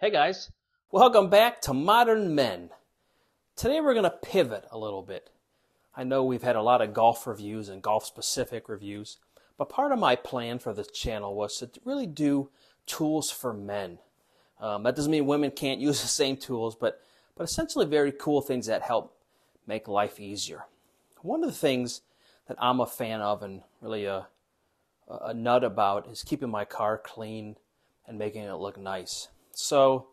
Hey guys, welcome back to Modern Men. Today we're going to pivot a little bit. I know we've had a lot of golf reviews and golf-specific reviews, but part of my plan for this channel was to really do tools for men. That doesn't mean women can't use the same tools, but essentially very cool things that help make life easier. One of the things that I'm a fan of and really a nut about is keeping my car clean and making it look nice. So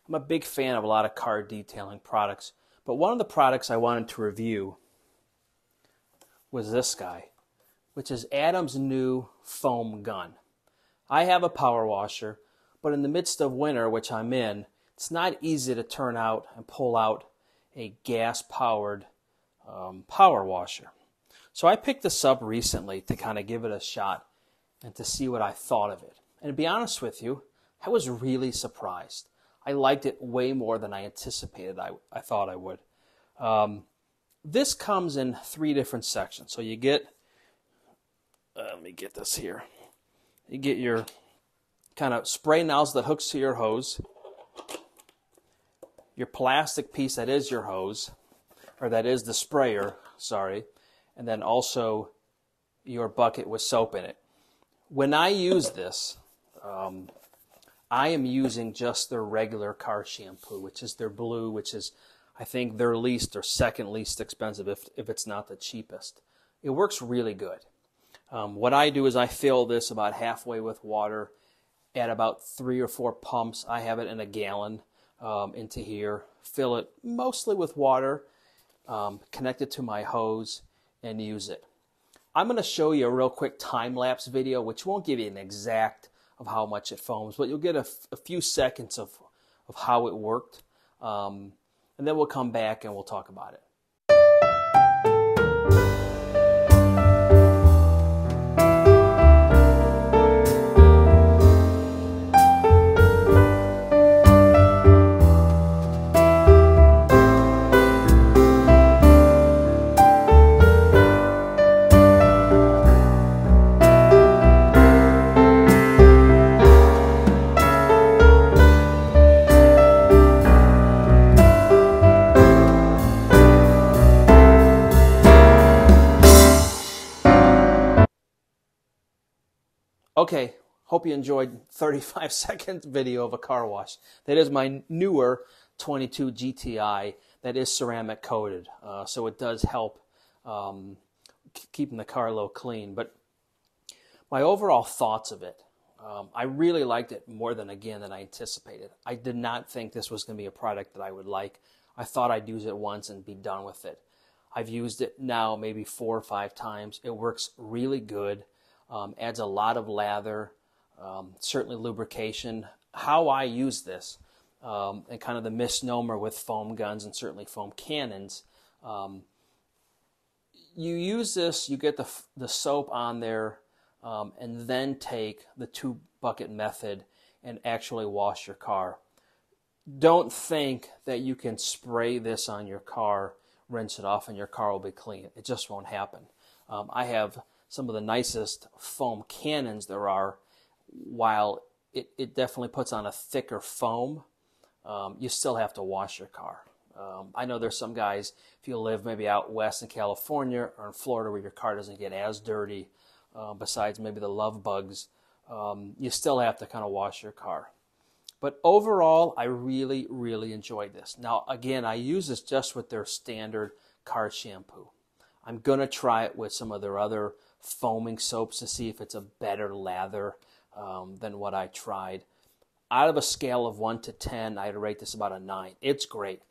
I'm a big fan of a lot of car detailing products, but one of the products I wanted to review was this guy, which is Adam's new foam gun. I have a power washer, but in the midst of winter, which I'm in, it's not easy to turn out and pull out a gas-powered power washer. So I picked this up recently to kind of give it a shot and to see what I thought of it. And to be honest with you, I was really surprised. I liked it way more than I anticipated I thought I would. This comes in 3 different sections. So you get, let me get this here. You get your kind of spray nozzle that hooks to your hose, your plastic piece that is your hose, or that is the sprayer, sorry, and then also your bucket with soap in it. When I use this, I am using just their regular car shampoo, which is their blue, which is, I think, their least or second least expensive, if it's not the cheapest. It works really good. What I do is I fill this about halfway with water, add about 3 or 4 pumps. I have it in a gallon into here. Fill it mostly with water, connect it to my hose, and use it. I'm going to show you a real quick time-lapse video, which won't give you an exact of how much it foams, but you'll get a few seconds of how it worked, and then we'll come back and we'll talk about it. Okay, hope you enjoyed 35-second video of a car wash. That is my newer 22 GTI that is ceramic coated, so it does help keeping the car a little clean. But my overall thoughts of it, I really liked it more than I anticipated. I did not think this was going to be a product that I would like. I thought I'd use it once and be done with it. I've used it now maybe 4 or 5 times. It works really good. Adds a lot of lather, certainly lubrication. How I use this, and kind of the misnomer with foam guns and certainly foam cannons, you use this, you get the soap on there, and then take the 2-bucket method and actually wash your car. Don't think that you can spray this on your car, rinse it off, and your car will be clean. It just won't happen. I have some of the nicest foam cannons there are. While it definitely puts on a thicker foam, you still have to wash your car. I know there's some guys, if you live maybe out west in California or in Florida where your car doesn't get as dirty, besides maybe the love bugs, you still have to kind of wash your car. But overall, I really, really enjoyed this. Now, again, I use this just with their standard car shampoo. I'm going to try it with some of their other foaming soaps to see if it's a better lather than what I tried. Out of a scale of 1 to 10, I'd rate this about a 9. It's great.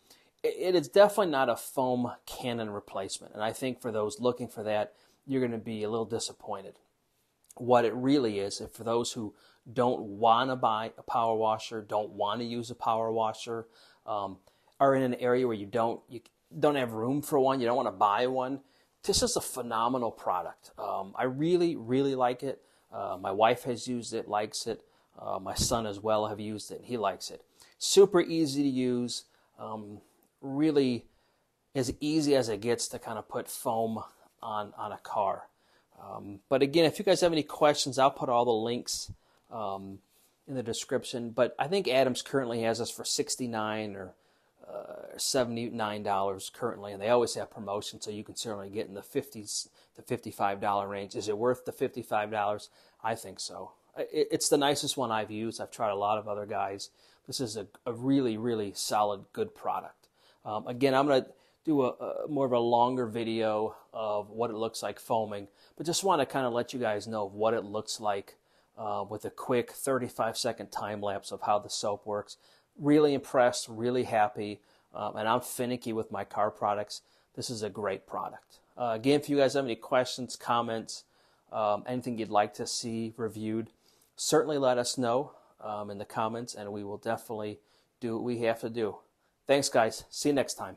It is definitely not a foam cannon replacement, and I think for those looking for that, you're going to be a little disappointed. What it really is, if for those who don't want to buy a power washer, don't want to use a power washer, are in an area where you don't have room for one, you don't want to buy one, this is a phenomenal product. I really, really like it. My wife has used it, likes it. My son as well have used it. He likes it. Super easy to use. Really as easy as it gets to kind of put foam on a car. But again, if you guys have any questions, I'll put all the links in the description. But I think Adams currently has us for $69 or $79 currently, and they always have promotions, so you can certainly get in the $50s to $55 range. Is it worth the $55? I think so. It's the nicest one I've used. I've tried a lot of other guys. This is a really, really solid, good product. Again, I'm going to do a more of a longer video of what it looks like foaming, but just want to kind of let you guys know what it looks like with a quick 35-second time lapse of how the soap works. Really impressed, really happy, and I'm finicky with my car products. This is a great product. Again, if you guys have any questions, comments, anything you'd like to see reviewed, certainly let us know in the comments, and we will definitely do what we have to do. Thanks, guys. See you next time.